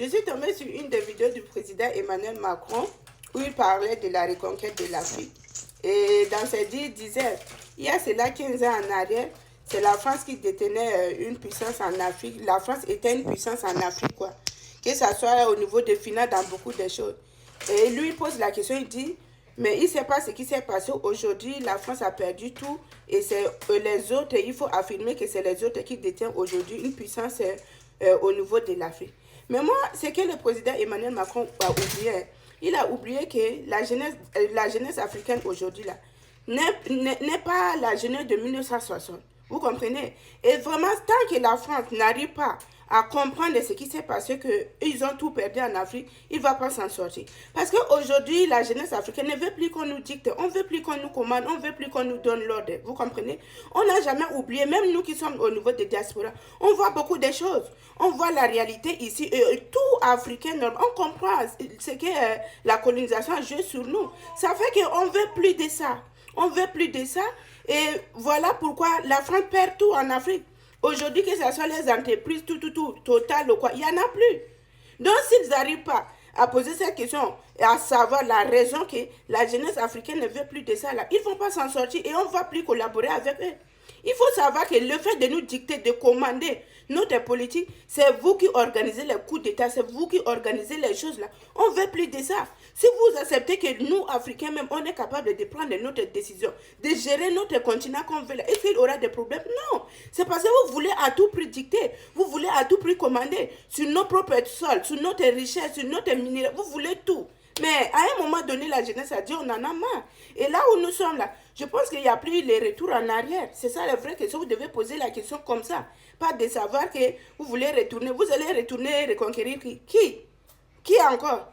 Je suis tombée sur une des vidéos du président Emmanuel Macron où il parlait de la reconquête de l'Afrique. Et dans ses dires, il disait, il y a cela 15 ans en arrière, c'est la France qui détenait une puissance en Afrique. La France était une puissance en Afrique, quoi. Que ce soit au niveau des finances, dans beaucoup de choses. Et lui, il pose la question, il dit, mais il ne sait pas ce qui s'est passé aujourd'hui. La France a perdu tout. Et c'est les autres, il faut affirmer que c'est les autres qui détiennent aujourd'hui une puissance au niveau de l'Afrique. Mais moi, ce que le président Emmanuel Macron a oublié, il a oublié que la jeunesse africaine aujourd'hui n'est pas la jeunesse de 1960. Vous comprenez? Et vraiment, tant que la France n'arrive pas à comprendre ce qui s'est passé, qu'ils ont tout perdu en Afrique, il ne va pas s'en sortir. Parce qu'aujourd'hui, la jeunesse africaine ne veut plus qu'on nous dicte, on ne veut plus qu'on nous commande, on ne veut plus qu'on nous donne l'ordre. Vous comprenez? On n'a jamais oublié, même nous qui sommes au niveau des diasporas, on voit beaucoup de choses. On voit la réalité ici, et tout Africain, on comprend ce que la colonisation a joué sur nous. Ça fait qu'on ne veut plus de ça. On ne veut plus de ça. Et voilà pourquoi la France perd tout en Afrique. Aujourd'hui, que ce soit les entreprises, tout, total ou quoi, il n'y en a plus. Donc, s'ils n'arrivent pas à poser cette question et à savoir la raison que la jeunesse africaine ne veut plus de ça, là, ils ne vont pas s'en sortir et on ne va plus collaborer avec eux. Il faut savoir que le fait de nous dicter, de commander notre politique, c'est vous qui organisez les coups d'État, c'est vous qui organisez les choses là. On ne veut plus de ça. Si vous acceptez que nous, Africains même, on est capable de prendre notre décision, de gérer notre continent comme veut, est-ce qu'il y aura des problèmes? Non. C'est parce que vous voulez à tout prix dicter, vous voulez à tout prix commander sur nos propres sols, sur notre richesse, sur notre minerai, vous voulez tout. Mais à un moment donné, la jeunesse a dit on en a marre. Et là où nous sommes là, je pense qu'il n'y a plus les retours en arrière. C'est ça la vraie question. Vous devez poser la question comme ça. Pas de savoir que vous voulez retourner. Vous allez retourner reconquérir qui? Qui encore?